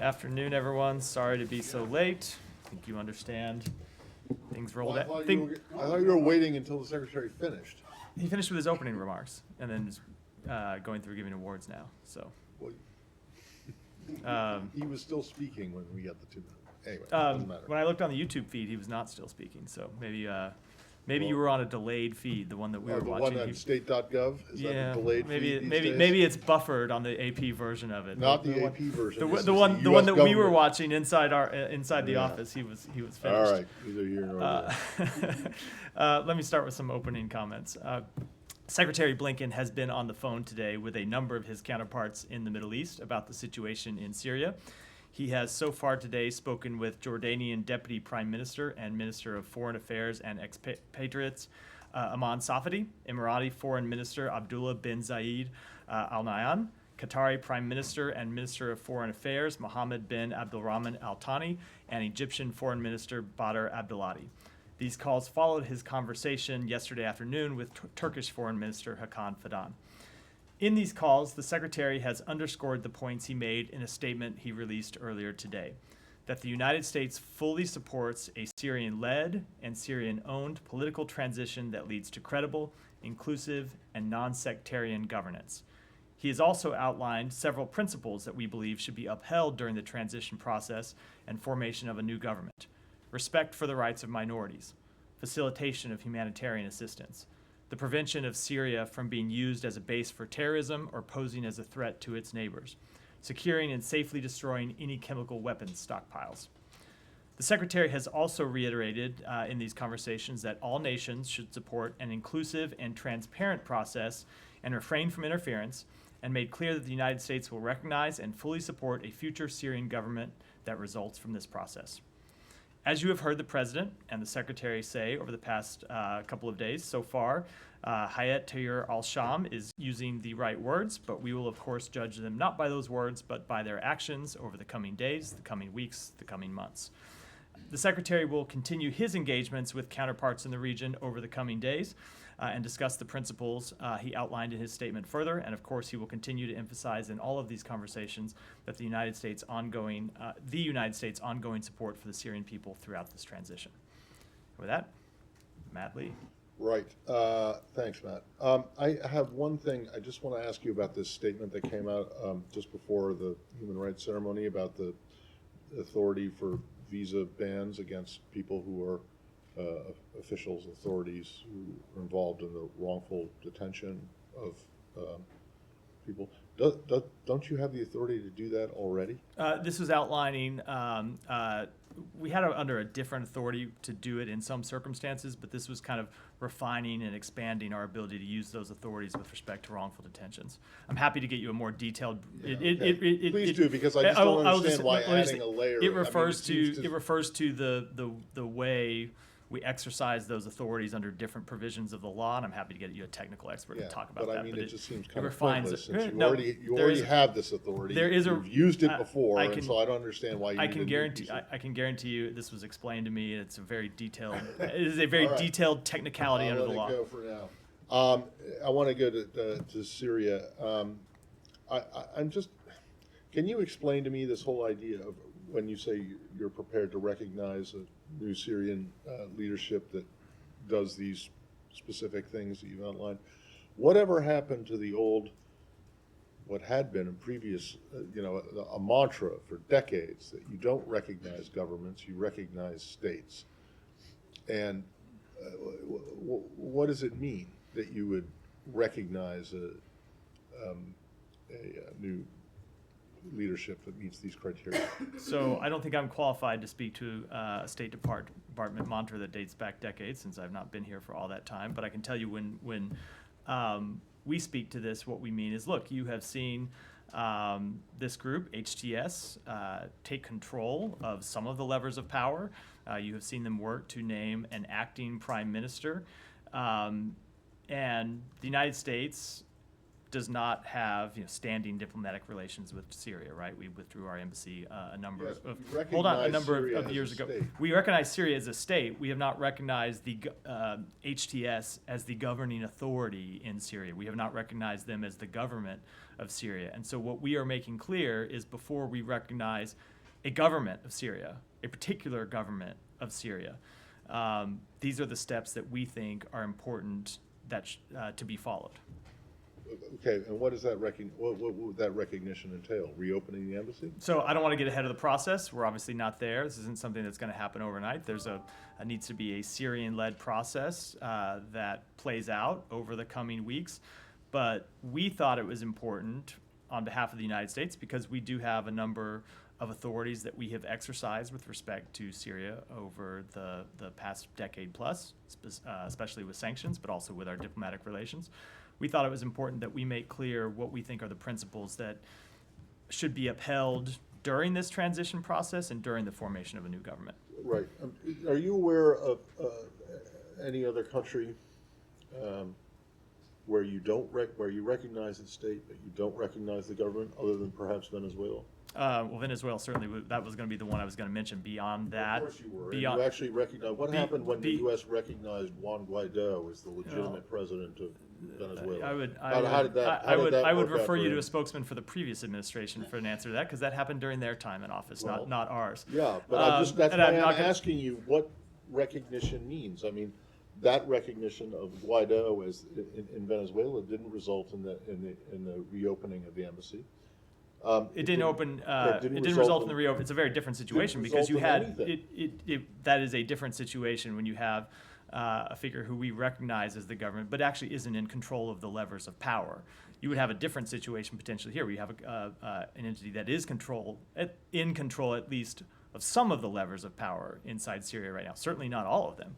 Afternoon, everyone. Sorry to be so late. I think you understand. Things rolled Well, out. I thought you were waiting until the secretary finished. He finished with his opening remarks and then just going through giving awards now. So Well, he was still speaking when we got the 2 minutes. Anyway, doesn't matter. when I looked on the YouTube feed, he was not still speaking. So maybe you were on a delayed feed, the one that we were The watching. one on state.gov? Is that a Yeah, delayed maybe feed these days? maybe it's buffered on the AP version of it. Not But the AP version. This is the one US that we were government. watching inside the Yeah. office. He was finished. All right, either here nor there. Let me start with some opening comments. Secretary Blinken has been on the phone today with a number of his counterparts in the Middle East about the situation in Syria. He has so far today spoken with Jordanian Deputy Prime Minister and Minister of Foreign Affairs and Expatriates Aman Safadi, Emirati Foreign Minister Abdullah bin Zayed Al Nahyan, Qatari Prime Minister and Minister of Foreign Affairs Mohammed bin Abdulrahman Al Thani, and Egyptian Foreign Minister Badr Abdulati. These calls followed his conversation yesterday afternoon with Turkish Foreign Minister Hakan Fidan. In these calls, the Secretary has underscored the points he made in a statement he released earlier today, that the United States fully supports a Syrian-led and Syrian-owned political transition that leads to credible, inclusive, and non-sectarian governance. He has also outlined several principles that we believe should be upheld during the transition process and formation of a new government: respect for the rights of minorities, facilitation of humanitarian assistance, the prevention of Syria from being used as a base for terrorism or posing as a threat to its neighbors, securing and safely destroying any chemical weapons stockpiles. The Secretary has also reiterated in these conversations that all nations should support an inclusive and transparent process and refrain from interference, and made clear that the United States will recognize and fully support a future Syrian government that results from this process. As you have heard the President and the Secretary say over the past couple of days so far, Hayat Tahrir al-Sham is using the right words, but we will of course judge them not by those words, but by their actions over the coming days, the coming weeks, the coming months. The Secretary will continue his engagements with counterparts in the region over the coming days and discuss the principles he outlined in his statement further. And of course, he will continue to emphasize in all of these conversations that the United States' ongoing support for the Syrian people throughout this transition. With that, Matt Lee. Right. Thanks, Matt. I have one thing. I just want to ask you about this statement that came out just before the Human Rights Ceremony about the authority for visa bans against people who are officials, authorities who are involved in the wrongful detention of people. Don't you have the authority to do that already? This was outlining, we had under a different authority to do it in some circumstances, but this was kind of refining and expanding our ability to use those authorities with respect to wrongful detentions. I'm happy to get you a more detailed. Please do, because I just don't understand why adding a layer. It refers to the way we exercise those authorities under different provisions of the law, and I'm happy to get you a technical expert to talk about that. But I mean, it just seems kind of refines pointless it. since No, you already have this authority. You've used it before, and so I don't understand why you I can guarantee you this was explained to me, and it's a very detailed. It is a very detailed technicality under the law. I'll let it go for now. I want to go to Syria. I'm just. Can you explain to me this whole idea of when you say you're prepared to recognize a new Syrian leadership that does these specific things that you've outlined? Whatever happened to the old, what had been a previous, a mantra for decades that you don't recognize governments, you recognize states? And what does it mean that you would recognize a new leadership that meets these criteria? So I don't think I'm qualified to speak to a State Department mantra that dates back decades, since I've not been here for all that time. But I can tell you when we speak to this, what we mean is, look, you have seen this group, HTS, take control of some of the levers of power. You have seen them work to name an acting prime minister. And the United States does not have standing diplomatic relations with Syria, right? We withdrew our embassy a number Yes, of we hold on a recognize number Syria of as years a ago. state. We recognize Syria as a state. We have not recognized the HTS as the governing authority in Syria. We have not recognized them as the government of Syria. And so what we are making clear is before we recognize a government of Syria, a particular government of Syria, these are the steps that we think are important that to be followed. Okay, and what does that what would that recognition entail? Reopening the embassy? So I don't want to get ahead of the process. We're obviously not there. This isn't something that's going to happen overnight. There's needs to be a Syrian-led process that plays out over the coming weeks. But we thought it was important on behalf of the United States because we do have a number of authorities that we have exercised with respect to Syria over the past decade plus, especially with sanctions, but also with our diplomatic relations. We thought it was important that we make clear what we think are the principles that should be upheld during this transition process and during the formation of a new government. Right. Are you aware of any other country where you recognize the state but you don't recognize the government, other than perhaps Venezuela? Well, Venezuela certainly, that was going to be the one I was going to mention. Beyond that, Of course you were. beyond, And you actually recognize what happened when the be- U.S. recognized Juan Guaido as the legitimate president of Venezuela. I would, How did that I would work out refer you for to him? a spokesman for the previous administration for an answer to that, because that happened during their time in office, Well, not ours. Yeah, but that's and why I'm not I'm gonna- asking you what recognition means. I mean, that recognition of Guaido as in Venezuela didn't result in the reopening of the embassy. It didn't open. it It didn't didn't result in the reopen. It's a very different situation Didn't because you result had in anything. that is a different situation when you have a figure who we recognize as the government, but actually isn't in control of the levers of power. You would have a different situation potentially here, where you have an entity that is in control at least of some of the levers of power inside Syria right now. Certainly not all of them.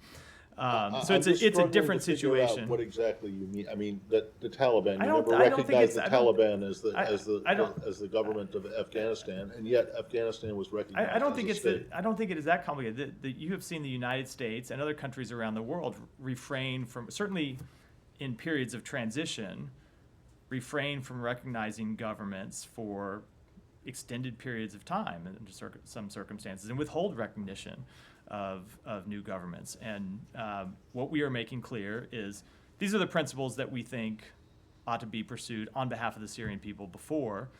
So I'm it's just a struggling different to figure out situation. What exactly you mean? I mean, the Taliban. I You don't- never I don't think recognized it's- the I don't- Taliban I as the government of Afghanistan, and yet Afghanistan was recognized. I don't as think a it's state. I don't think it is that complicated. You have seen the United States and other countries around the world refrain from, certainly in periods of transition, refrain from recognizing governments for extended periods of time in some circumstances and withhold recognition of new governments. And what we are making clear is these are the principles that we think ought to be pursued on behalf of the Syrian people before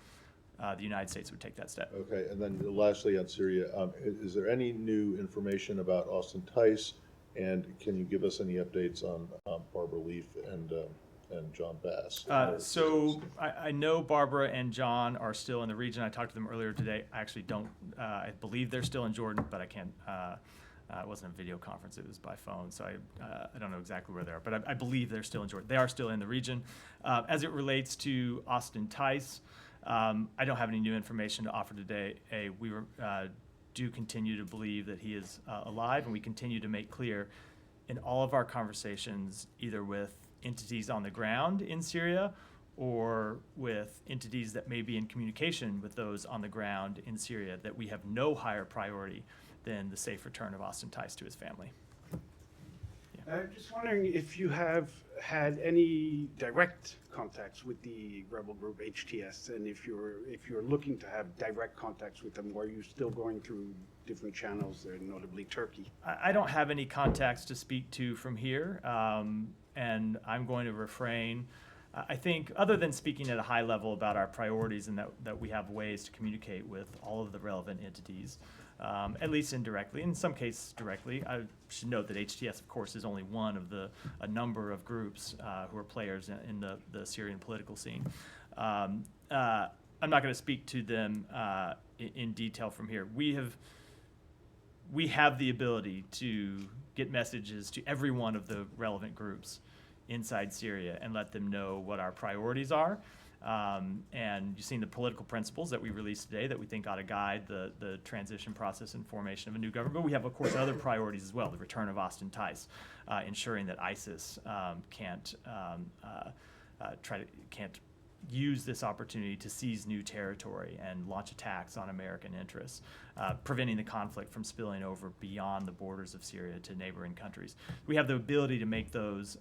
the United States would take that step. Okay, and then lastly on Syria, is there any new information about Austin Tice, and can you give us any updates on Barbara Leaf and John Bass? So I know Barbara and John are still in the region. I talked to them earlier today. I actually don't, I believe they're still in Jordan, but I can't, it wasn't a video conference, it was by phone, so I don't know exactly where they are, but I believe they're still in Jordan. They are still in the region. As it relates to Austin Tice, I don't have any new information to offer today. We do continue to believe that he is alive, and we continue to make clear in all of our conversations, either with entities on the ground in Syria or with entities that may be in communication with those on the ground in Syria, that we have no higher priority than the safe return of Austin Tice to his family. I'm just wondering if you have had any direct contacts with the rebel group HTS, and if you're looking to have direct contacts with them, or are you still going through different channels, notably Turkey? I don't have any contacts to speak to from here, and I'm going to refrain. I think, other than speaking at a high level about our priorities and that we have ways to communicate with all of the relevant entities, at least indirectly, in some cases directly. I should note that HTS, of course, is only one of a number of groups who are players in the Syrian political scene. I'm not going to speak to them in detail from here. We have the ability to get messages to every one of the relevant groups inside Syria and let them know what our priorities are. And you've seen the political principles that we released today that we think ought to guide the transition process and formation of a new government. But we have, of course, other priorities as well: the return of Austin Tice, ensuring that ISIS can't use this opportunity to seize new territory and launch attacks on American interests, preventing the conflict from spilling over beyond the borders of Syria to neighboring countries. We have the ability to make those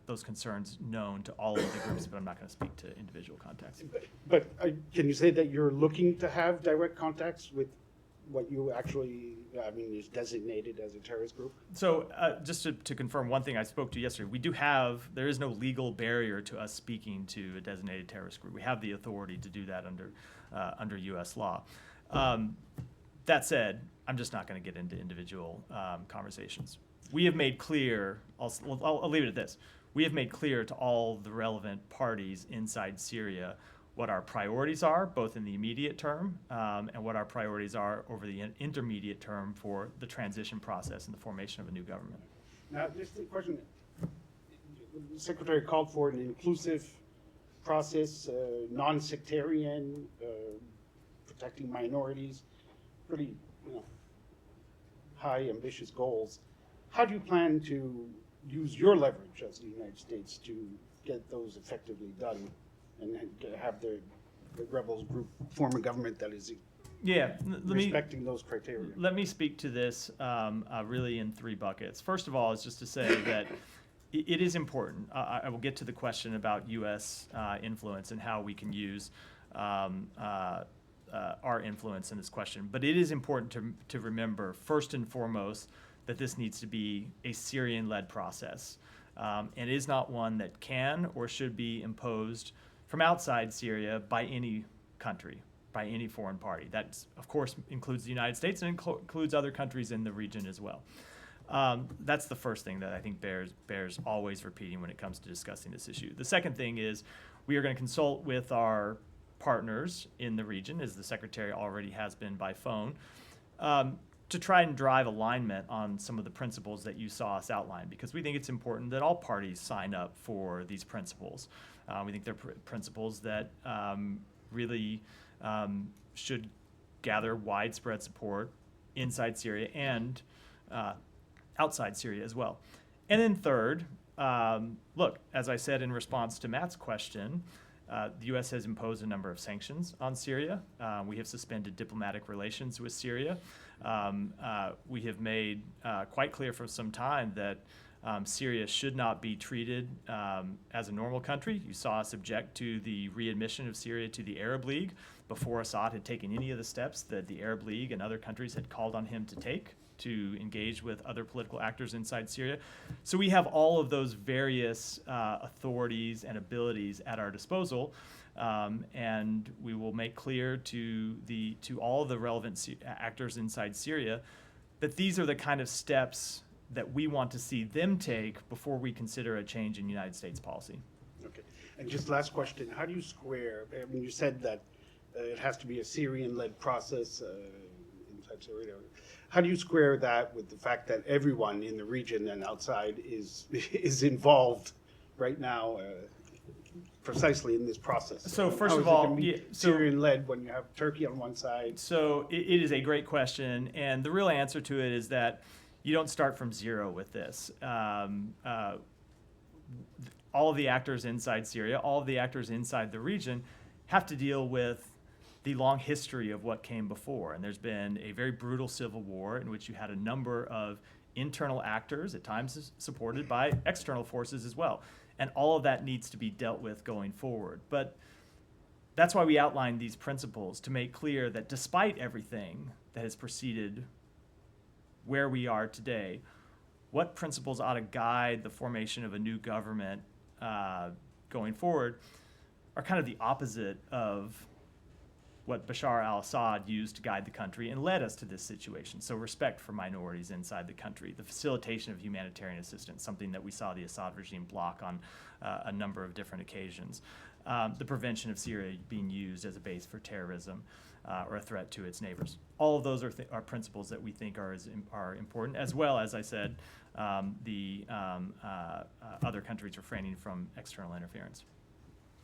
those concerns known to all of the groups, but I'm not going to speak to individual contacts. But can you say that you're looking to have direct contacts with what you actually, is designated as a terrorist group? So just to confirm one thing I spoke to yesterday, there is no legal barrier to us speaking to a designated terrorist group. We have the authority to do that under U.S. law. That said, I'm just not going to get into individual conversations. We have made clear, I'll leave it at this. We have made clear to all the relevant parties inside Syria what our priorities are, both in the immediate term and what our priorities are over the intermediate term for the transition process and the formation of a new government. Now, just a question. The Secretary called for an inclusive process, non-sectarian, protecting minorities, pretty high, ambitious goals. How do you plan to use your leverage as the United States to get those effectively done and have the rebels group form a government that is respecting those criteria? Let me speak to this really in three buckets. First of all, is just to say that it is important. I will get to the question about U.S. influence and how we can use our influence in this question. But it is important to remember, first and foremost, that this needs to be a Syrian-led process. And it is not one that can or should be imposed from outside Syria by any country, by any foreign party. That, of course, includes the United States and includes other countries in the region as well. That's the first thing that I think bears always repeating when it comes to discussing this issue. The second thing is we are going to consult with our partners in the region, as the Secretary already has been by phone, to try and drive alignment on some of the principles that you saw us outline, because we think it's important that all parties sign up for these principles. We think they're principles that really should gather widespread support inside Syria and outside Syria as well. And then third, look, as I said in response to Matt's question, the U.S. has imposed a number of sanctions on Syria. We have suspended diplomatic relations with Syria. We have made quite clear for some time that Syria should not be treated as a normal country. You saw us object to the readmission of Syria to the Arab League before Assad had taken any of the steps that the Arab League and other countries had called on him to take to engage with other political actors inside Syria. So we have all of those various authorities and abilities at our disposal, and we will make clear to all of the relevant actors inside Syria that these are the kind of steps that we want to see them take before we consider a change in United States policy. Okay. And just last question, how do you square, you said that it has to be a Syrian-led process inside Syria. How do you square that with the fact that everyone in the region and outside is involved right now precisely in this process? So first How of is it all, gonna be Syrian-led when you have Turkey on one side? So it is a great question, and the real answer to it is that you don't start from zero with this. All of the actors inside Syria, all of the actors inside the region have to deal with the long history of what came before. And there's been a very brutal civil war in which you had a number of internal actors, at times supported by external forces as well. And all of that needs to be dealt with going forward. But that's why we outlined these principles, to make clear that despite everything that has preceded where we are today, what principles ought to guide the formation of a new government going forward are kind of the opposite of what Bashar al-Assad used to guide the country and led us to this situation. So respect for minorities inside the country, the facilitation of humanitarian assistance, something that we saw the Assad regime block on a number of different occasions, the prevention of Syria being used as a base for terrorism or a threat to its neighbors. All of those are principles that we think are important, as well as I said, the other countries refraining from external interference.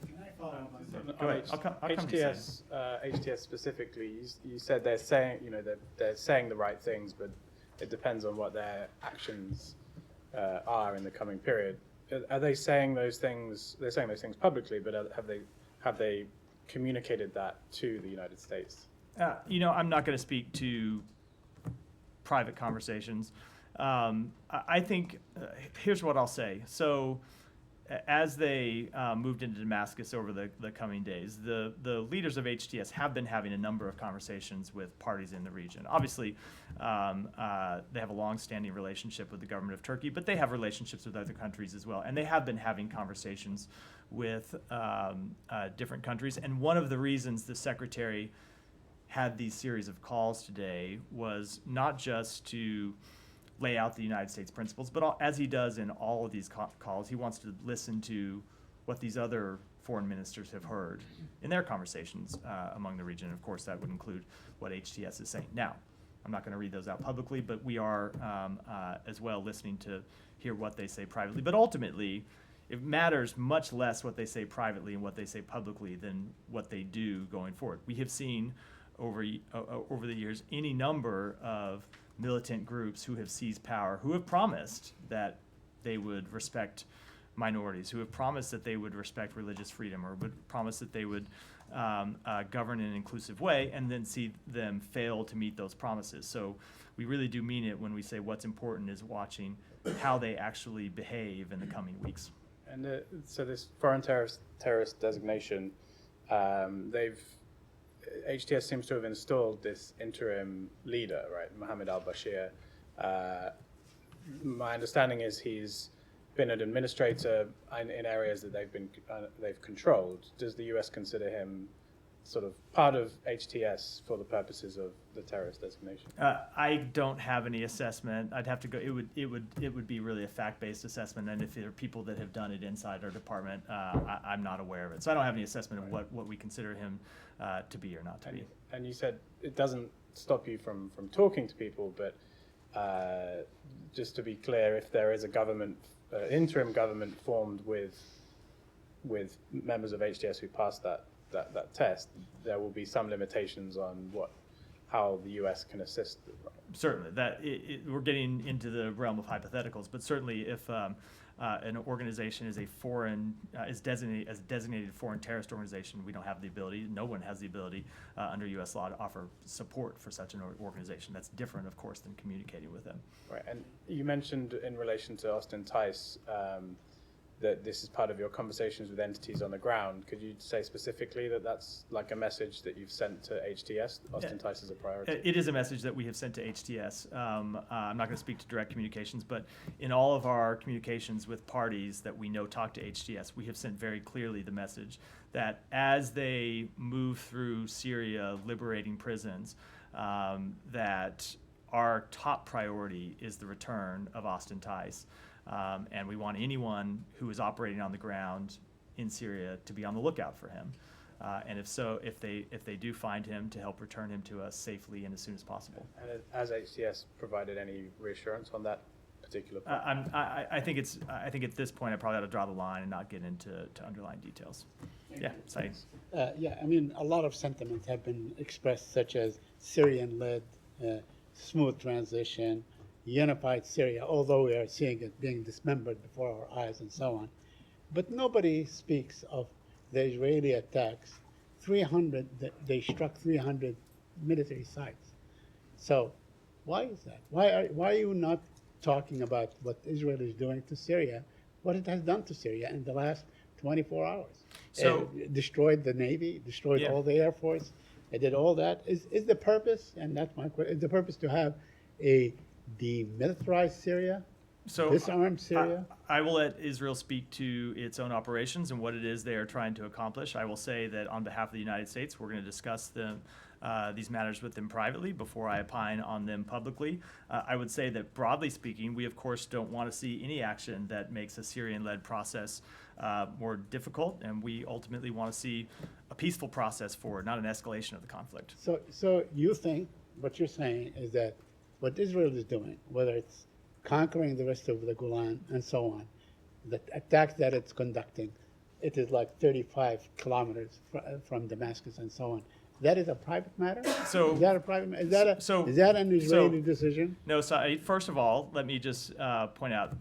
Can I follow up on that? Go ahead. I'll come to you. HTS specifically, you said they're saying, they're saying the right things, but it depends on what their actions are in the coming period. Are they saying those things? They're saying those things publicly, but have they communicated that to the United States? I'm not going to speak to private conversations. I think here's what I'll say. So, as they moved into Damascus over the coming days, the leaders of HTS have been having a number of conversations with parties in the region. Obviously, they have a long-standing relationship with the government of Turkey, but they have relationships with other countries as well. And they have been having conversations with different countries. And one of the reasons the secretary had these series of calls today was not just to lay out the United States principles, but as he does in all of these calls, he wants to listen to what these other foreign ministers have heard in their conversations among the region. Of course, that would include what HTS is saying. Now, I'm not going to read those out publicly, but we are as well listening to hear what they say privately. But ultimately, it matters much less what they say privately and what they say publicly than what they do going forward. We have seen over the years any number of militant groups who have seized power, who have promised that they would respect minorities, who have promised that they would respect religious freedom, or would promise that they would govern in an inclusive way, and then see them fail to meet those promises. So we really do mean it when we say what's important is watching how they actually behave in the coming weeks. And so this foreign terrorist designation, HTS seems to have installed this interim leader, right, Mohammed al-Bashir. My understanding is he's been an administrator in areas that they've controlled. Does the U.S. consider him sort of part of HTS for the purposes of the terrorist designation? I don't have any assessment. I'd have to go. It would be really a fact-based assessment, and if there are people that have done it inside our department, I'm not aware of it. So I don't have any assessment of what we consider him to be or not to be. And you said it doesn't stop you from talking to people, but just to be clear, if there is a government, interim government formed with members of HTS who passed that test, there will be some limitations on how the U.S. can assist. Certainly, we're getting into the realm of hypotheticals, but certainly if an organization is is designated as a designated foreign terrorist organization, we don't have the ability. No one has the ability under U.S. law to offer support for such an organization. That's different, of course, than communicating with them. Right, and you mentioned in relation to Austin Tice that this is part of your conversations with entities on the ground. Could you say specifically that that's like a message that you've sent to HTS? Austin Tice is a priority. It is a message that we have sent to HTS. I'm not going to speak to direct communications, but in all of our communications with parties that we know talk to HTS, we have sent very clearly the message that as they move through Syria, liberating prisons, that our top priority is the return of Austin Tice. And we want anyone who is operating on the ground in Syria to be on the lookout for him. And if they do find him, to help return him to us safely and as soon as possible. And has HTS provided any reassurance on that particular point? I think at this point I probably ought to draw the line and not get into underlying details. Yeah, Saeed. I mean, a lot of sentiments have been expressed, such as Syrian-led, smooth transition, unified Syria, although we are seeing it being dismembered before our eyes and so on. But nobody speaks of the Israeli attacks. They struck 300 military sites. So why is that? Why are you not talking about what Israel is doing to Syria, what it has done to Syria in the last 24 hours? So destroyed the Navy, destroyed all the Air Force. It did all that. Is the purpose, and that's my question, is the purpose to have a demilitarized Syria, disarmed Syria? I will let Israel speak to its own operations and what it is they are trying to accomplish. I will say that on behalf of the United States, we're going to discuss these matters with them privately before I opine on them publicly. I would say that broadly speaking, we of course don't want to see any action that makes a Syrian-led process more difficult, and we ultimately want to see a peaceful process forward, not an escalation of the conflict. So you think what you're saying is that what Israel is doing, whether it's conquering the rest of the Golan and so on, the attacks that it's conducting, it is like 35 kilometers from Damascus and so on. That is a private matter? So is that a private matter? Is that an Israeli decision? No, so first of all, let me just point out,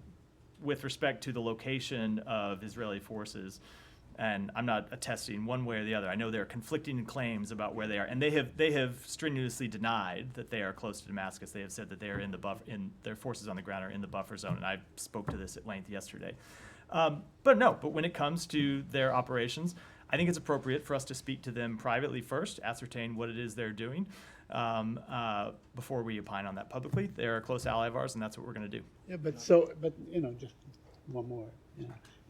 with respect to the location of Israeli forces, And I'm not attesting one way or the other. I know there are conflicting claims about where they are, and they have strenuously denied that they are close to Damascus. They have said that they are in the their forces on the ground are in the buffer zone, and I spoke to this at length yesterday. But when it comes to their operations, I think it's appropriate for us to speak to them privately first, ascertain what it is they're doing, before we opine on that publicly. They're a close ally of ours, and that's what we're going to do. Yeah, but just one more,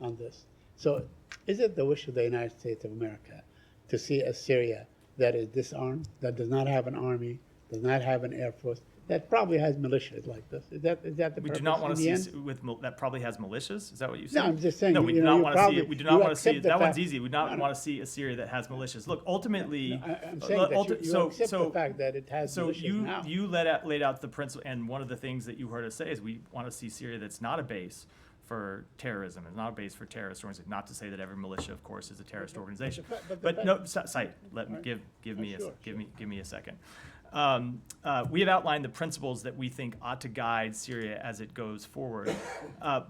on this. So is it the wish of the United States of America to see a Syria that is disarmed, that does not have an army, does not have an air force, that probably has militias like this? Is that the We purpose do not want in to the see end? that probably has militias. Is that what you said? No, I'm just saying, No, we do you know, not you want to see probably- it. We do you not want to see accept it. the That one's fact- easy. We do not No, no. want to see a Syria that has militias. Look, ultimately, I'm saying that you accept the fact that it has so militias now. you laid out the principle, and one of the things that you heard us say is we want to see Syria that's not a base for terrorism. It's not a base for terrorist organizations. Not to say that every militia, of course, is a terrorist organization. But no, Said, let me give me a second. We have outlined the principles that we think ought to guide Syria as it goes forward.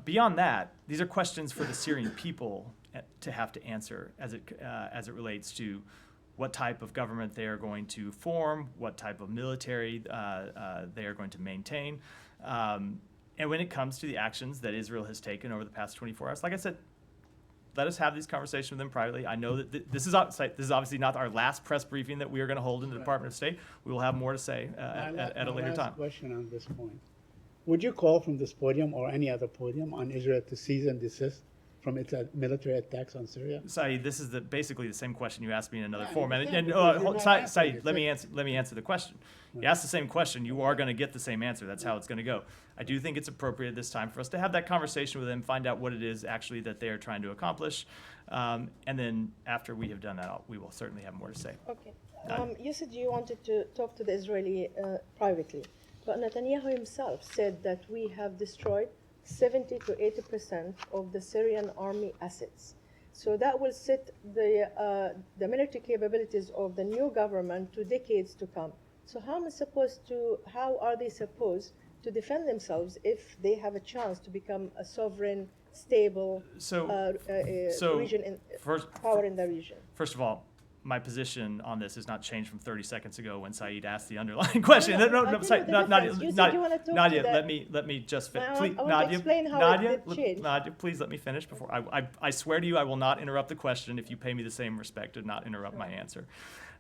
Beyond that, these are questions for the Syrian people to have to answer as it relates to what type of government they are going to form, what type of military they are going to maintain. And when it comes to the actions that Israel has taken over the past 24 hours, like I said, let us have these conversations with them privately. I know that this is obviously not our last press briefing that we are going to hold in the Department of State. We will have more to say at a later time. Last question on this point. Would you call from this podium or any other podium on Israel to cease and desist from its military attacks on Syria? Saeed, this is basically the same question you asked me in another Yeah, I form. understand, because you're not Saeed, answering let me answer the question. You ask the same question, you are going to get the same answer. That's how it's going to go. I do think it's appropriate this time for us to have that conversation with them, find out what it is actually that they are trying to accomplish, and then after we have done that, we will certainly have more to say. Okay. You said you wanted to talk to the Israeli privately, but Netanyahu himself said that we have destroyed 70 to 80% of the Syrian army assets. So that will set the military capabilities of the new government to decades to come. So how are they supposed to defend themselves if they have a chance to become a sovereign, stable region power in the region? First of all, my position on this has not changed from 30 seconds ago when Saeed asked the underlying question. No, Saeed, Nadia, let me just Now, please, I want to explain how it did change. Nadia, please let me finish before I swear to you I will not interrupt the question if you pay me the same respect to not interrupt my answer.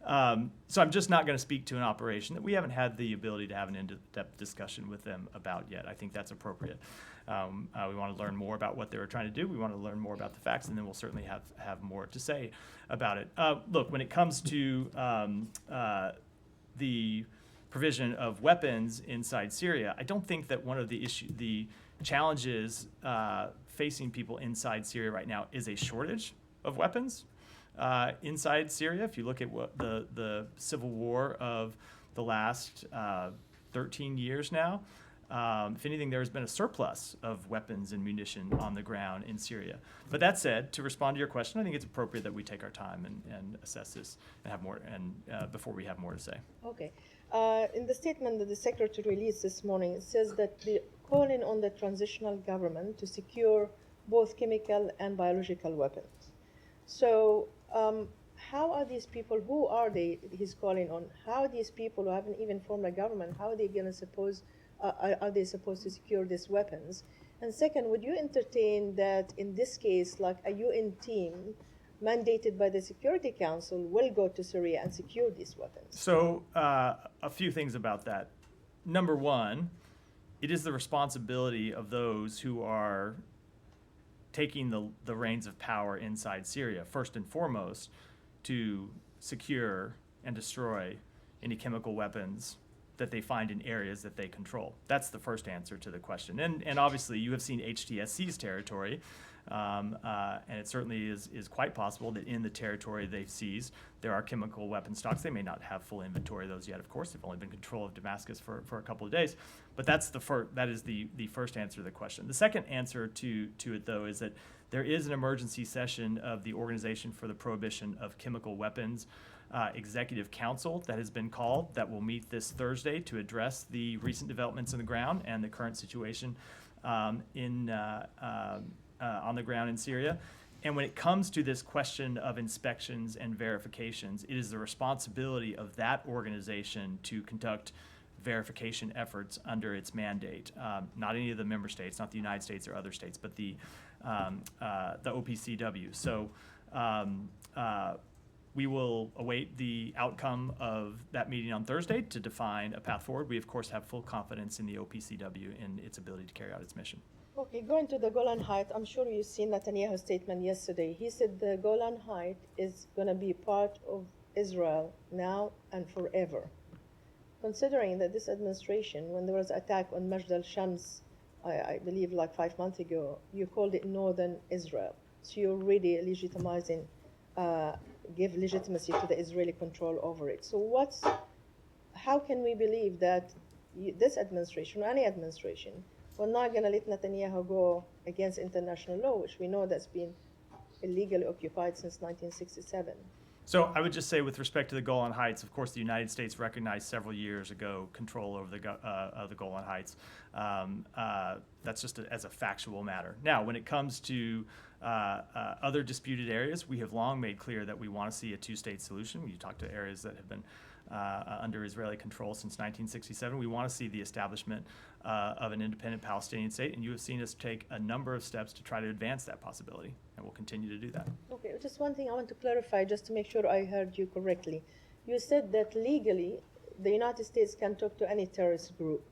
So I'm just not going to speak to an operation that we haven't had the ability to have an in-depth discussion with them about yet. I think that's appropriate. We want to learn more about what they were trying to do. We want to learn more about the facts, and then we'll certainly have more to say about it. Look, when it comes to the provision of weapons inside Syria, I don't think that one of the challenges facing people inside Syria right now is a shortage of weapons. Inside Syria, if you look at what the civil war of the last 13 years now, if anything, there has been a surplus of weapons and munition on the ground in Syria. But that said, to respond to your question, I think it's appropriate that we take our time and assess this and have more before we have more to say. Okay. In the statement that the Secretary released this morning, it says that they're calling on the transitional government to secure both chemical and biological weapons. So how are these people, who are they he's calling on? How are these people who haven't even formed a government, how are they going to are they supposed to secure these weapons? And second, would you entertain that in this case, like a UN team mandated by the Security Council will go to Syria and secure these weapons? So a few things about that. Number one, it is the responsibility of those who are taking the reins of power inside Syria, first and foremost, to secure and destroy any chemical weapons that they find in areas that they control. That's the first answer to the question. And obviously, you have seen HTSC's territory, and it certainly is quite possible that in the territory they've seized, there are chemical weapon stocks. They may not have full inventory of those yet, of course. They've only been in control of Damascus for a couple of days. But that is the first answer to the question. The second answer to it, though, is that there is an emergency session of the Organization for the Prohibition of Chemical Weapons Executive Council that has been called, that will meet this Thursday to address the recent developments on the ground and the current situation on the ground in Syria. And when it comes to this question of inspections and verifications, it is the responsibility of that organization to conduct verification efforts under its mandate. Not any of the member states, not the United States or other states, but the OPCW. So we will await the outcome of that meeting on Thursday to define a path forward. We, of course, have full confidence in the OPCW and its ability to carry out its mission. Okay, going to the Golan Heights, I'm sure you've seen Netanyahu's statement yesterday. He said the Golan Heights is going to be part of Israel now and forever. Considering that this administration, when there was an attack on Majd al-Shams, I believe like 5 months ago, you called it Northern Israel. So you're really legitimizing, give legitimacy to the Israeli control over it. So how can we believe that this administration, or any administration, we're not going to let Netanyahu go against international law, which we know that's been illegally occupied since 1967. So I would just say, with respect to the Golan Heights, of course, the United States recognized several years ago control over the Golan Heights. That's just as a factual matter. Now, when it comes to other disputed areas, we have long made clear that we want to see a two-state solution. You talk to areas that have been under Israeli control since 1967. We want to see the establishment of an independent Palestinian state, and you have seen us take a number of steps to try to advance that possibility, and we'll continue to do that. Okay, just one thing I want to clarify, just to make sure I heard you correctly. You said that legally, the United States can talk to any terrorist group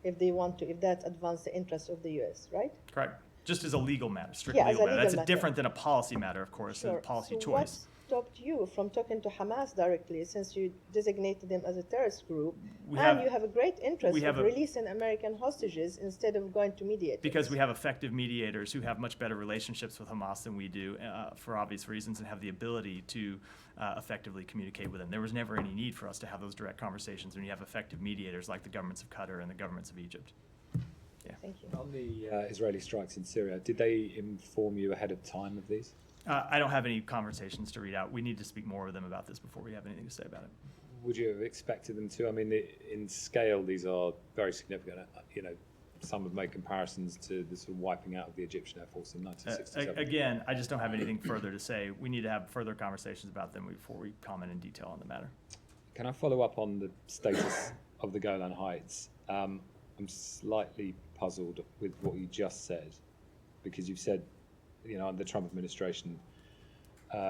if they want to, if that advances the interests of the U.S., right? Correct. Just as a legal matter, strictly Yeah, as legal a matter. legal That's matter. different than a policy matter, of course, and a policy So choice. what stopped you from talking to Hamas directly, since you designated them as a terrorist group, We and have- you have a great interest we have in a- releasing American hostages instead of going to mediators? Because we have effective mediators who have much better relationships with Hamas than we do, for obvious reasons, and have the ability to effectively communicate with them. There was never any need for us to have those direct conversations when you have effective mediators like the governments of Qatar and the governments of Egypt. Thank you. On the Israeli strikes in Syria, did they inform you ahead of time of these? I don't have any conversations to read out. We need to speak more with them about this before we have anything to say about it. Would you have expected them to? I mean, in scale, these are very significant. You know, some have made comparisons to the sort of wiping out of the Egyptian Air Force in 1967. Again, I just don't have anything further to say. We need to have further conversations about them before we comment in detail on the matter. Can I follow up on the status of the Golan Heights? I'm slightly puzzled with what you just said, because you've said, you know, the Trump administration,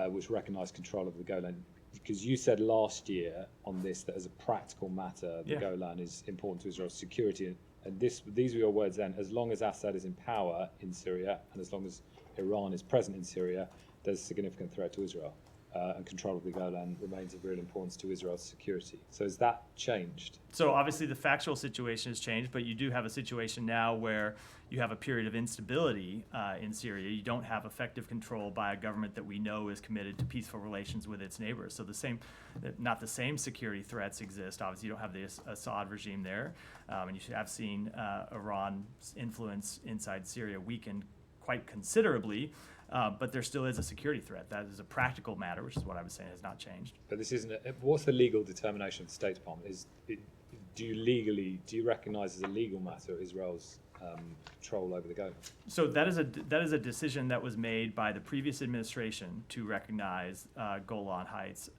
which recognised control of the Golan, because you said last year on this that as a practical matter, the Yeah. Golan is important to Israel's security. And these were your words then: as long as Assad is in power in Syria, and as long as Iran is present in Syria, there's a significant threat to Israel. And control of the Golan remains of real importance to Israel's security. So has that changed? So obviously the factual situation has changed, but you do have a situation now where you have a period of instability in Syria. You don't have effective control by a government that we know is committed to peaceful relations with its neighbors. So not the same security threats exist. Obviously, you don't have the Assad regime there, and you have seen Iran's influence inside Syria weaken quite considerably. But there still is a security threat. That is a practical matter, which is what I was saying has not changed. But this isn't. What's the legal determination of the State Department? Do you recognise as a legal matter Israel's control over the Golan? So that is a decision that was made by the previous administration to recognize the Golan Heights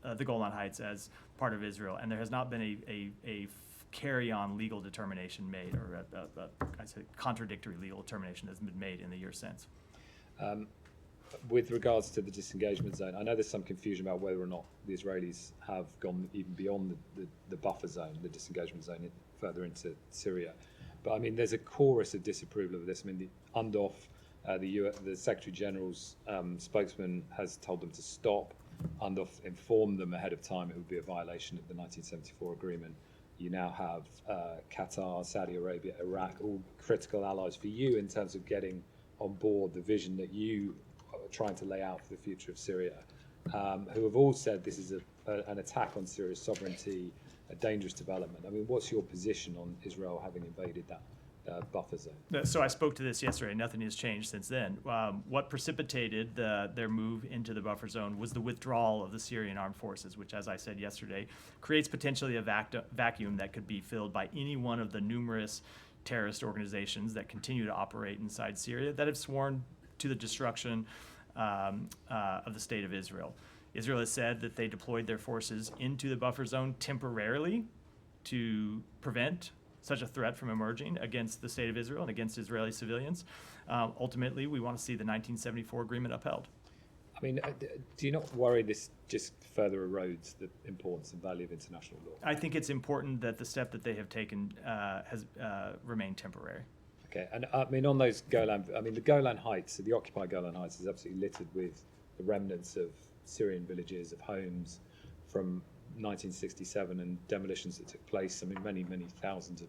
as part of Israel, and there has not been a carry-on legal determination made, or I'd say contradictory legal determination has been made in the years since. With regards to the disengagement zone, I know there's some confusion about whether or not the Israelis have gone even beyond the buffer zone, the disengagement zone, further into Syria. But I mean, there's a chorus of disapproval of this. I mean, the UNDOF, the Secretary General's spokesman, has told them to stop. UNDOF informed them ahead of time it would be a violation of the 1974 agreement. You now have Qatar, Saudi Arabia, Iraq, all critical allies for you in terms of getting on board the vision that you trying to lay out for the future of Syria, who have all said this is an attack on Syria's sovereignty, a dangerous development. I mean, what's your position on Israel having invaded that buffer zone? So I spoke to this yesterday. Nothing has changed since then. What precipitated their move into the buffer zone was the withdrawal of the Syrian armed forces, which, as I said yesterday, creates potentially a vacuum that could be filled by any one of the numerous terrorist organizations that continue to operate inside Syria that have sworn to the destruction of the state of Israel. Israel has said that they deployed their forces into the buffer zone temporarily to prevent such a threat from emerging against the state of Israel and against Israeli civilians. Ultimately, we want to see the 1974 agreement upheld. I mean, do you not worry this just further erodes the importance and value of international law? I think it's important that the step that they have taken has remained temporary. Okay, and I mean, on those Golan, I mean, the Golan Heights, the occupied Golan Heights is absolutely littered with the remnants of Syrian villages, of homes from 1967 and demolitions that took place. I mean, many, many thousands of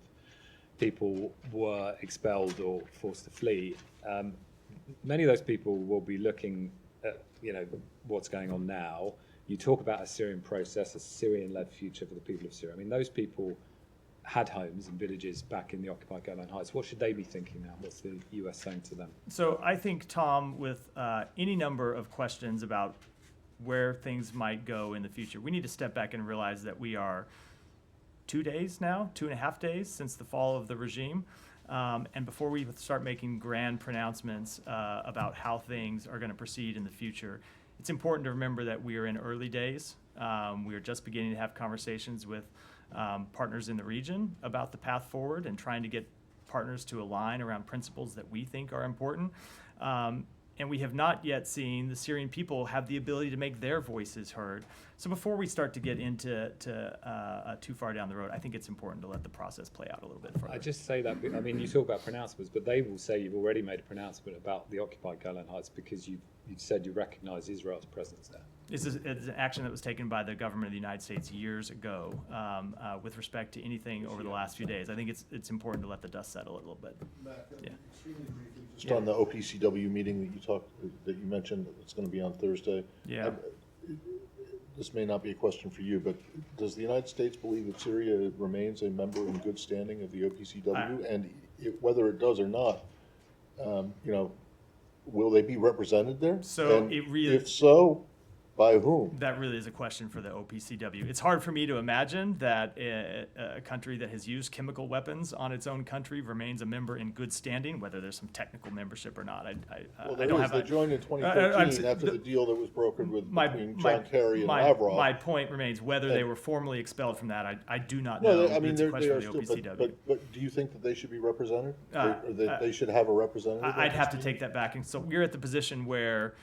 people were expelled or forced to flee. Many of those people will be looking at, what's going on now. You talk about a Syrian process, a Syrian-led future for the people of Syria. I mean, those people had homes and villages back in the occupied Golan Heights. What should they be thinking now? What's the US saying to them? So I think, Tom, with any number of questions about where things might go in the future, we need to step back and realize that we are 2 days now, 2.5 days since the fall of the regime. And before we start making grand pronouncements about how things are going to proceed in the future, it's important to remember that we are in early days. We are just beginning to have conversations with partners in the region about the path forward and trying to get partners to align around principles that we think are important. And we have not yet seen the Syrian people have the ability to make their voices heard. So before we start to get into too far down the road, I think it's important to let the process play out a little bit further. I just say that, I mean, you talk about pronouncements, but they will say you've already made a pronouncement about the occupied Golan Heights because you've said you recognize Israel's presence there. This is an action that was taken by the government of the United States years ago with respect to anything over the last few days. I think it's important to let the dust settle a little bit. Yeah. Just on the OPCW meeting that you mentioned, that's going to be on Thursday. Yeah. This may not be a question for you, but does the United States believe that Syria remains a member in good standing of the OPCW? And whether it does or not, will they be represented there? So And it really- if so, by whom? That really is a question for the OPCW. It's hard for me to imagine that a country that has used chemical weapons on its own country remains a member in good standing, whether there's some technical membership or not. Well, I don't have they joined in 2013 after the deal that was brokered between John Kerry and Lavrov. My point remains, whether they were formally expelled from that, I do not No, know. I mean, It's a they question are for the still, OPCW. but do you think that they should be represented? Or that they should have a representative? I'd have to take that back. And so we're at the position where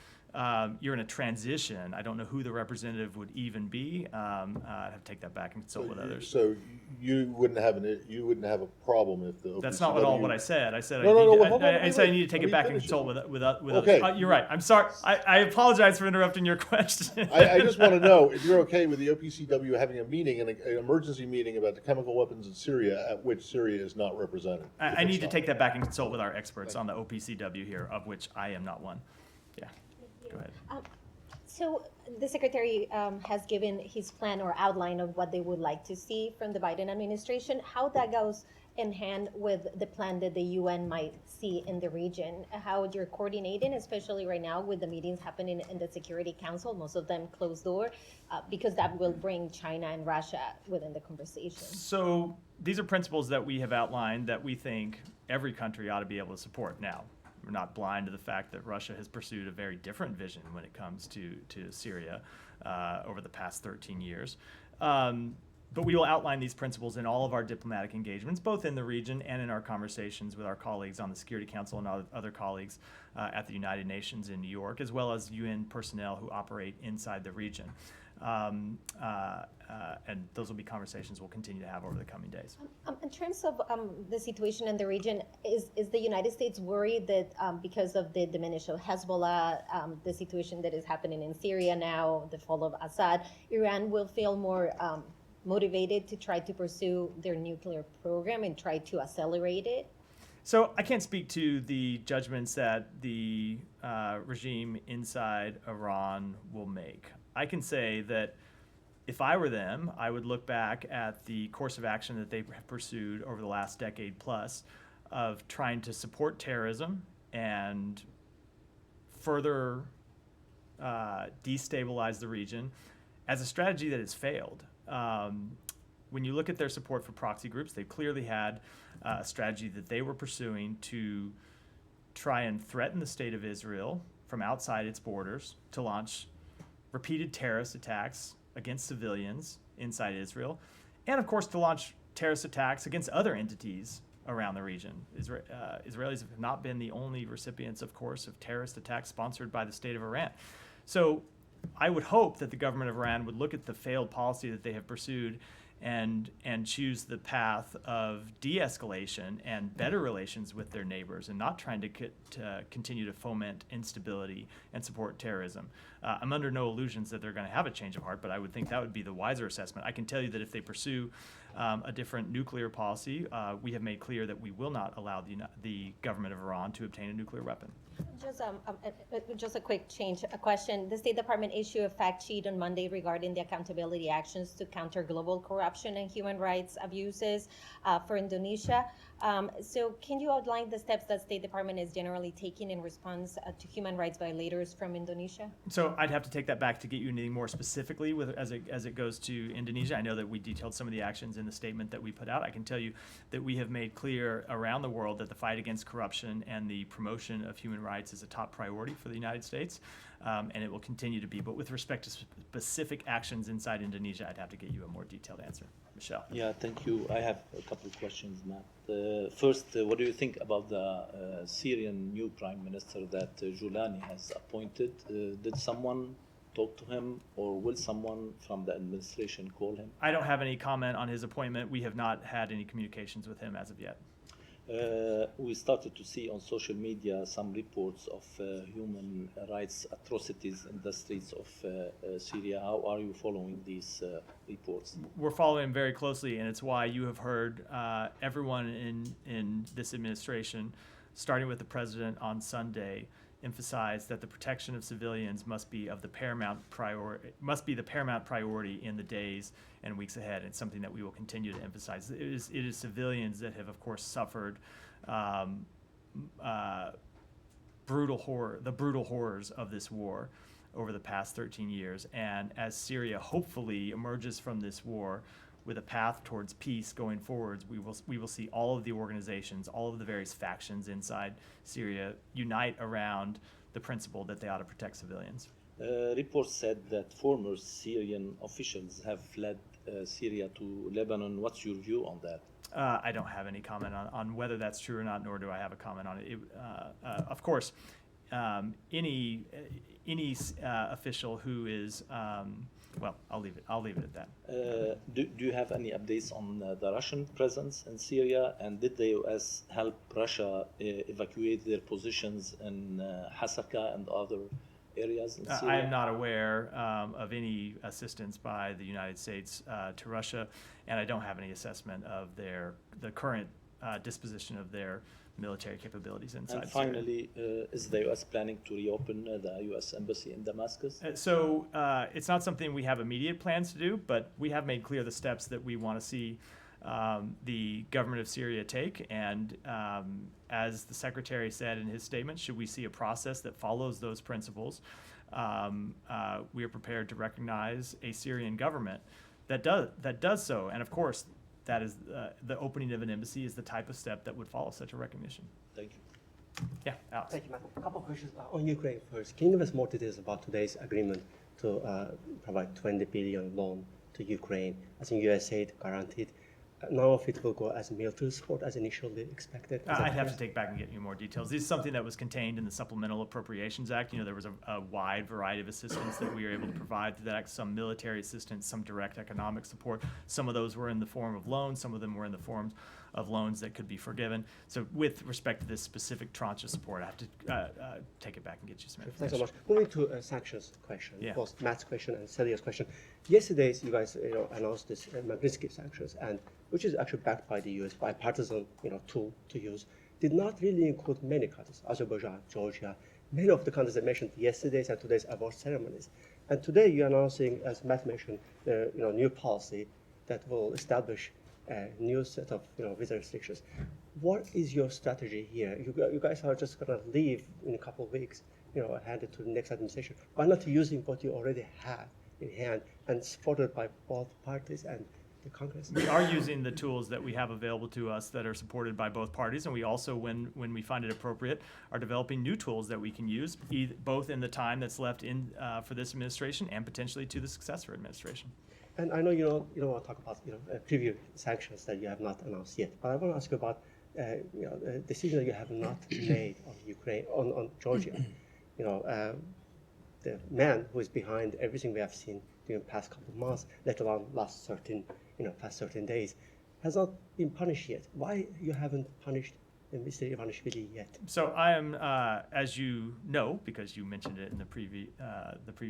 you're in a transition. I don't know who the representative would even be. I'd have to take that back and consult with others. So you wouldn't have a problem if the OPCW... That's not at all what I said. I said No, no, no, hold on, I said I need to take let it me back and finish consult it. with others. Okay. You're right. I'm sorry. I apologize for interrupting your question. I just want to know if you're okay with the OPCW having a meeting, an emergency meeting about the chemical weapons in Syria, at which Syria is not represented. I need to take that back and consult with our experts on the OPCW here, of which I am not one. Yeah. Go ahead. So the secretary has given his plan or outline of what they would like to see from the Biden administration. How that goes in hand with the plan that the UN might see in the region, how you're coordinating, especially right now with the meetings happening in the Security Council, most of them closed door, because that will bring China and Russia within the conversation. So these are principles that we have outlined that we think every country ought to be able to support. Now, we're not blind to the fact that Russia has pursued a very different vision when it comes to Syria over the past 13 years. But we will outline these principles in all of our diplomatic engagements, both in the region and in our conversations with our colleagues on the Security Council and other colleagues at the United Nations in New York, as well as UN personnel who operate inside the region. And those will be conversations we'll continue to have over the coming days. In terms of the situation in the region, is the United States worried that because of the diminition of Hezbollah, the situation that is happening in Syria now, the fall of Assad, Iran will feel more motivated to try to pursue their nuclear program and try to accelerate it? So I can't speak to the judgments that the regime inside Iran will make. I can say that if I were them, I would look back at the course of action that they have pursued over the last decade plus of trying to support terrorism and further destabilize the region as a strategy that has failed. When you look at their support for proxy groups, they clearly had a strategy that they were pursuing to try and threaten the state of Israel from outside its borders to launch repeated terrorist attacks against civilians inside Israel, and of course to launch terrorist attacks against other entities around the region. Israelis have not been the only recipients, of course, of terrorist attacks sponsored by the state of Iran. So I would hope that the government of Iran would look at the failed policy that they have pursued and choose the path of de-escalation and better relations with their neighbors, and not trying to continue to foment instability and support terrorism. I'm under no illusions that they're going to have a change of heart, but I would think that would be the wiser assessment. I can tell you that if they pursue a different nuclear policy, we have made clear that we will not allow the government of Iran to obtain a nuclear weapon. Just a quick change, a question. The State Department issued a fact sheet on Monday regarding the accountability actions to counter global corruption and human rights abuses for Indonesia. So can you outline the steps that State Department is generally taking in response to human rights violators from Indonesia? So I'd have to take that back to get you anything more specifically as it goes to Indonesia. I know that we detailed some of the actions in the statement that we put out. I can tell you that we have made clear around the world that the fight against corruption and the promotion of human rights is a top priority for the United States, and it will continue to be. But with respect to specific actions inside Indonesia, I'd have to get you a more detailed answer. Michelle. Yeah, thank you. I have a couple of questions, Matt. First, what do you think about the Syrian new prime minister that Julani has appointed? Did someone talk to him, or will someone from the administration call him? I don't have any comment on his appointment. We have not had any communications with him as of yet. We started to see on social media some reports of human rights atrocities in the streets of Syria. How are you following these reports? We're following very closely, and it's why you have heard everyone in this administration, starting with the president on Sunday, emphasize that the protection of civilians must be the paramount priority in the days and weeks ahead. It's something that we will continue to emphasize. It is civilians that have, of course, suffered the brutal horrors of this war over the past 13 years. And as Syria hopefully emerges from this war with a path towards peace going forwards, we will see all of the organizations, all of the various factions inside Syria unite around the principle that they ought to protect civilians. Reports said that former Syrian officials have fled Syria to Lebanon. What's your view on that? I don't have any comment on whether that's true or not, nor do I have a comment on it. Of course, any official who is well, I'll leave it at that. Do you have any updates on the Russian presence in Syria, and did the U.S. help Russia evacuate their positions in Hasaka and other areas in Syria? I am not aware of any assistance by the United States to Russia, and I don't have any assessment of the current disposition of their military capabilities inside. And finally, is the U.S. planning to reopen the U.S. embassy in Damascus? So it's not something we have immediate plans to do, but we have made clear the steps that we want to see the government of Syria take. And as the Secretary said in his statement, should we see a process that follows those principles, we are prepared to recognize a Syrian government that does so. And of course, that is the opening of an embassy is the type of step that would follow such a recognition. Thank you. Yeah, Alex. Thank you, Matt. A couple of questions on Ukraine first. Can you give us more details about today's agreement to provide $20 billion loan to Ukraine? I think USAID guaranteed. None of it will go as military support as initially expected. I'd have to take back and get you more details. This is something that was contained in the Supplemental Appropriations Act. You know, there was a wide variety of assistance that we were able to provide through that act, some military assistance, some direct economic support. Some of those were in the form of loans. Some of them were in the form of loans that could be forgiven. So with respect to this specific tranche of support, I have to take it back and get you some information. Thanks so much. Moving to a sanctions question, Yeah. both Matt's question and Celia's question. Yesterday, you guys announced this Magnitsky sanctions, and which is actually backed by the U.S. bipartisan tool to use, did not really include many countries, Azerbaijan, Georgia, many of the countries I mentioned yesterday's and today's award ceremonies. And today you're announcing, as Matt mentioned, the new policy that will establish a new set of visa restrictions. What is your strategy here? You guys are just going to leave in a couple of weeks, hand it to the next administration. Why not using what you already have in hand and supported by both parties and the Congress? We are using the tools that we have available to us that are supported by both parties, and we also, when we find it appropriate, are developing new tools that we can use, both in the time that's left for this administration and potentially to the successor administration. And I know you don't want to talk about preview sanctions that you have not announced yet, but I want to ask you about a decision that you have not made on Ukraine, on Georgia. The man who is behind everything we have seen during the past couple of months, let alone past 13 days, has not been punished yet. Why you haven't punished Mr. Ivanishvili yet? So I am, as you know, because you mentioned it in the preview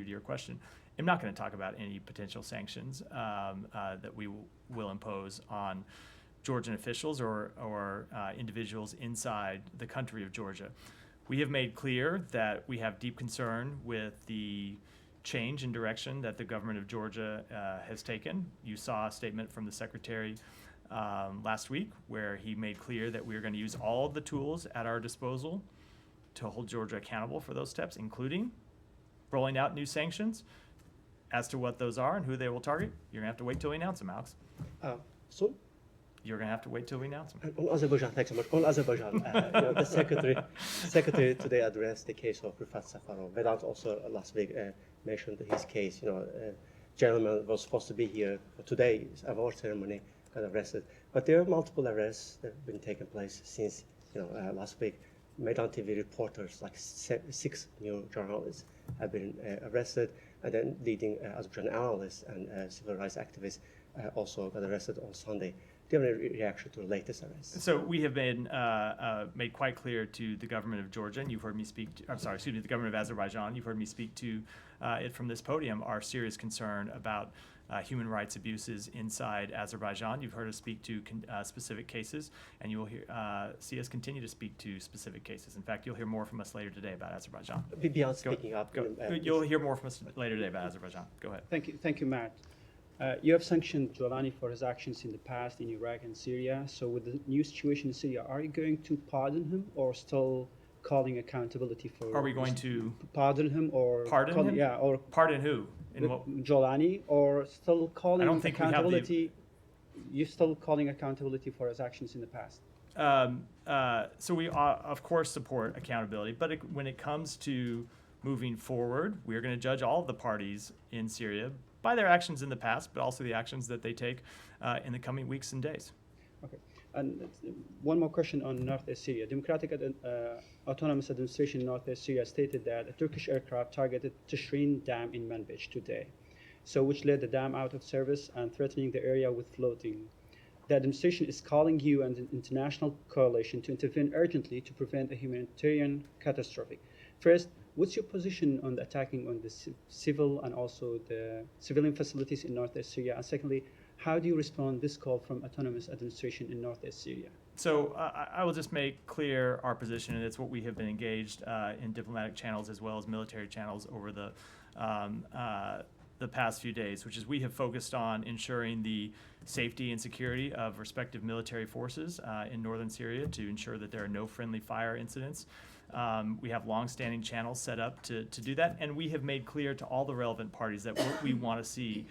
to your question, I'm not going to talk about any potential sanctions that we will impose on Georgian officials or individuals inside the country of Georgia. We have made clear that we have deep concern with the change in direction that the government of Georgia has taken. You saw a statement from the secretary last week where he made clear that we are going to use all of the tools at our disposal to hold Georgia accountable for those steps, including rolling out new sanctions. As to what those are and who they will target, you're going to have to wait till we announce them, Alex. So You're going to have to wait till we announce them. on Azerbaijan, thanks so much. On Azerbaijan, the secretary today addressed the case of Rifat Safarov. Vedant also last week mentioned his case. Gentleman was supposed to be here for today's award ceremony, got arrested. But there are multiple arrests that have been taking place since last week. Maidan TV reporters, like 6 new journalists, have been arrested, and then leading Azerbaijan analysts and civil rights activists also got arrested on Sunday. Do you have any reaction to the latest arrests? So we have been made quite clear to the government of Georgia, and you've heard me speak. The government of Azerbaijan. You've heard me speak to it from this podium. Our serious concern about human rights abuses inside Azerbaijan. You've heard us speak to specific cases, and you will see us continue to speak to specific cases. In fact, you'll hear more from us later today about Azerbaijan. Beyond speaking up, You'll hear more from us later today about Azerbaijan. Go ahead. Thank you, Matt. You have sanctioned Jolani for his actions in the past in Iraq and Syria. So with the new situation in Syria, are you going to pardon him or still calling accountability for? Are we going to pardon him or pardon him? Yeah, or Pardon who? In what? Jolani, or still calling I don't think we have the- accountability? You still calling accountability for his actions in the past? So we of course support accountability, but when it comes to moving forward, we are going to judge all of the parties in Syria by their actions in the past, but also the actions that they take in the coming weeks and days. Okay. And one more question on Northeast Syria. Democratic Autonomous Administration in Northeast Syria stated that a Turkish aircraft targeted Tishrin Dam in Manbij today, so which led the dam out of service and threatening the area with flooding. The administration is calling you and the international coalition to intervene urgently to prevent a humanitarian catastrophe. First, what's your position on the attacking on the civil and also the civilian facilities in Northeast Syria? And secondly, how do you respond to this call from autonomous administration in Northeast Syria? So I will just make clear our position, and it's what we have been engaged in diplomatic channels as well as military channels over the past few days, which is we have focused on ensuring the safety and security of respective military forces in northern Syria to ensure that there are no friendly fire incidents. We have long-standing channels set up to do that, and we have made clear to all the relevant parties that what we want to see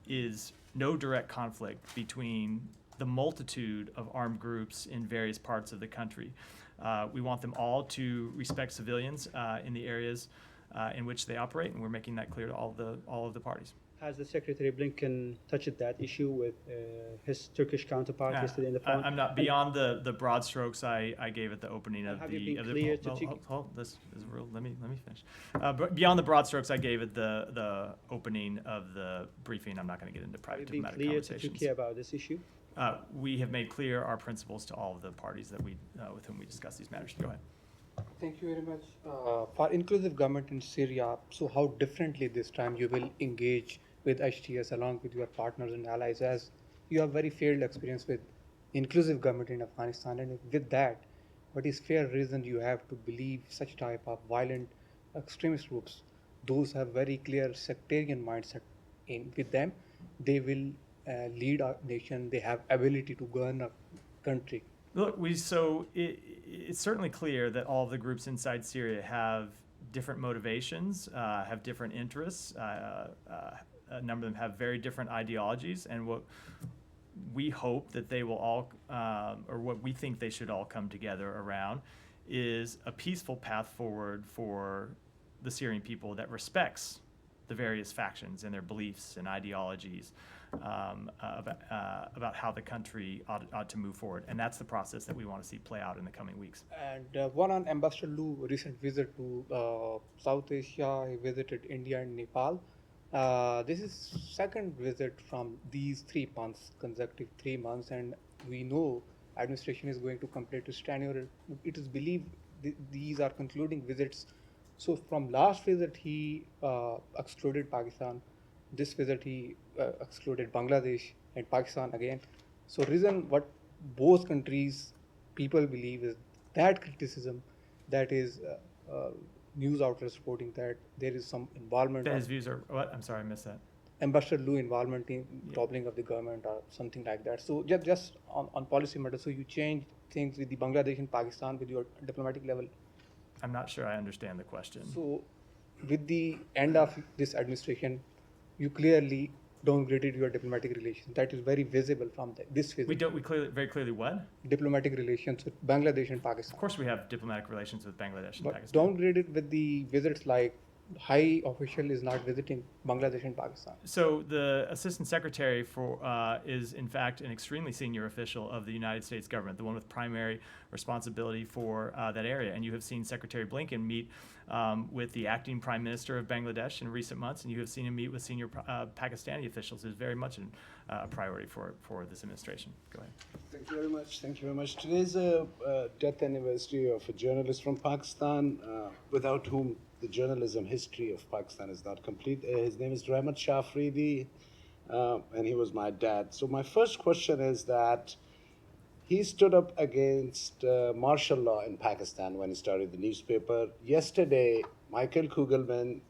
is no direct conflict between the multitude of armed groups in various parts of the country. We want them all to respect civilians in the areas in which they operate, and we're making that clear to all of the parties. Has the Secretary Blinken touched that issue with his Turkish counterpart yesterday in the phone? I'm not beyond the broad strokes I gave at the opening of Have the. you been of the- clear hold- to hold- hold, this is real. Let me finish. But beyond the broad strokes I gave at the opening of the briefing, I'm not going to get into Have private you been diplomatic clear to conversations. Turkey about this issue? We have made clear our principles to all of the parties that with whom we discuss these matters. Go ahead. Thank you very much. For inclusive government in Syria, so how differently this time you will engage with HTS along with your partners and allies, as you have very failed experience with inclusive government in Afghanistan, and with that, what is fair reason you have to believe such type of violent extremist groups? Those have very clear sectarian mindset with them. They will lead our nation. They have ability to govern a country. Look, it's certainly clear that all of the groups inside Syria have different motivations, have different interests, a number of them have very different ideologies, and what we hope that they will all, or what we think they should all come together around, is a peaceful path forward for the Syrian people that respects the various factions and their beliefs and ideologies about how the country ought to move forward. And that's the process that we want to see play out in the coming weeks. And one on Ambassador Lu recent visit to South Asia. He visited India and Nepal. This is second visit from these 3 months, consecutive 3 months, and we know administration is going to complete its tenure. It is believed these are concluding visits. So from last visit he excluded Pakistan. This visit he excluded Bangladesh and Pakistan again. So reason what both countries people believe is that criticism, that is news outlets reporting that there is some involvement. That his views are what? I'm sorry, I missed that. Ambassador Lu involvement in toppling of the government or something like that. So just on policy matters, so you change things with the Bangladesh and Pakistan with your diplomatic level. I'm not sure I understand the question. So with the end of this administration, you clearly downgraded your diplomatic relations. That is very visible from this visit. We very clearly what? Diplomatic relations with Bangladesh and Pakistan. Of course we have diplomatic relations with Bangladesh and But Pakistan. downgraded with the visits like high official is not visiting Bangladesh and Pakistan. So the assistant secretary for is in fact an extremely senior official of the United States government, the one with primary responsibility for that area. And you have seen Secretary Blinken meet with the acting prime minister of Bangladesh in recent months, and you have seen him meet with senior Pakistani officials. It's very much a priority for this administration. Go ahead. Thank you very much. Thank you very much. Today is a death anniversary of a journalist from Pakistan, without whom the journalism history of Pakistan is not complete. His name is Rahmat Shah Afridi, and he was my dad. So my first question is that he stood up against martial law in Pakistan when he started the newspaper. Yesterday, Michael Kugelman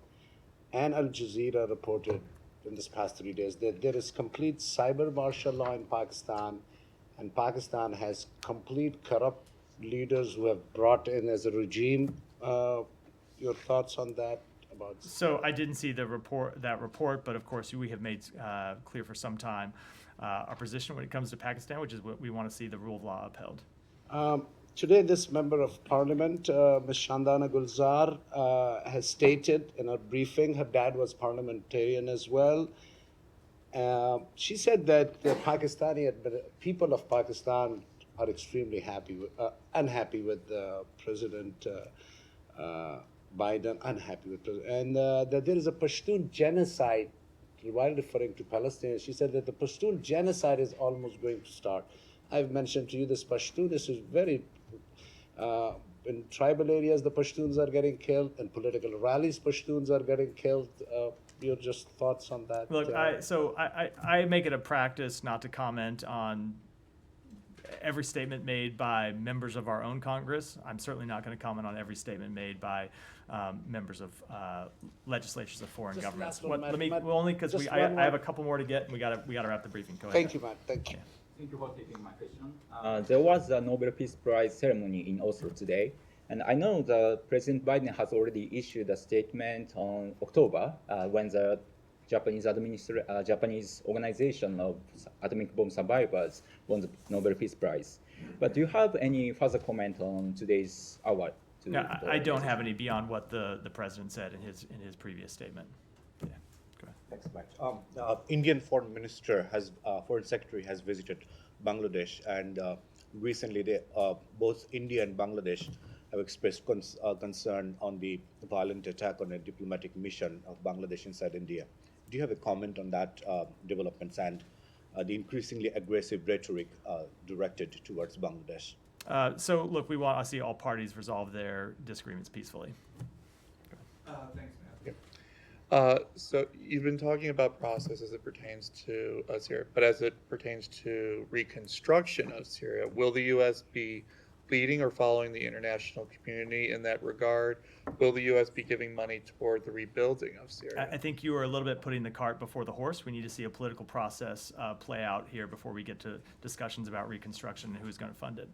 and Al Jazeera reported in this past 3 days that there is complete cyber martial law in Pakistan, and Pakistan has complete corrupt leaders who have brought in as a regime. Your thoughts on that? So I didn't see that report, but of course we have made clear for some time our position when it comes to Pakistan, which is what we want to see the rule of law upheld. Today, this member of parliament, Ms. Shandana Gulzar, has stated in a briefing, her dad was parliamentarian as well. She said that the people of Pakistan are extremely unhappy with President Biden, and that there is a Pashtun genocide, while referring to Palestinians. She said that the Pashtun genocide is almost going to start. I've mentioned to you this Pashtun, this is very, in tribal areas the Pashtuns are getting killed, in political rallies Pashtuns are getting killed. Your just thoughts on that? Look, I make it a practice not to comment on every statement made by members of our own Congress. I'm certainly not going to comment on every statement made by members of legislatures of foreign governments. Only because I have a couple more to get, and we got to wrap the briefing. Go ahead. Thank you, Matt. Thank you. Thank you for taking my question. There was a Nobel Peace Prize ceremony in Oslo today, and I know that President Biden has already issued a statement on October when the Japanese organization of atomic bomb survivors won the Nobel Peace Prize. But do you have any further comment on today's award? I don't have any beyond what the president said in his previous statement. Yeah, go ahead. Thanks, Matt. Indian Foreign Secretary has visited Bangladesh, and recently both India and Bangladesh have expressed concern on the violent attack on a diplomatic mission of Bangladesh inside India. Do you have a comment on that developments and the increasingly aggressive rhetoric directed towards Bangladesh? So, look, we want to see all parties resolve their disagreements peacefully. Thanks, Matt. So you've been talking about process as it pertains to Syria, but as it pertains to reconstruction of Syria, will the U.S. be leading or following the international community in that regard? Will the U.S. be giving money toward the rebuilding of Syria? I think you are a little bit putting the cart before the horse. We need to see a political process play out here before we get to discussions about reconstruction and who's going to fund it.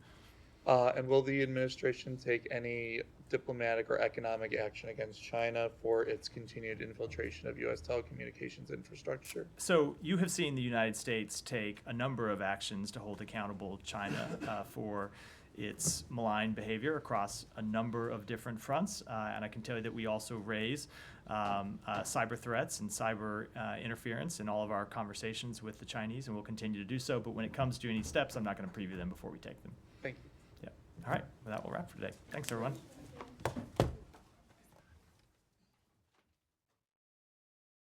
And will the administration take any diplomatic or economic action against China for its continued infiltration of U.S. telecommunications infrastructure? So you have seen the United States take a number of actions to hold accountable China for its malign behavior across a number of different fronts. And I can tell you that we also raise cyber threats and cyber interference in all of our conversations with the Chinese, and we'll continue to do so. But when it comes to any steps, I'm not going to preview them before we take them. Thank you. Yeah. All right. Well, that will wrap for today. Thanks, everyone.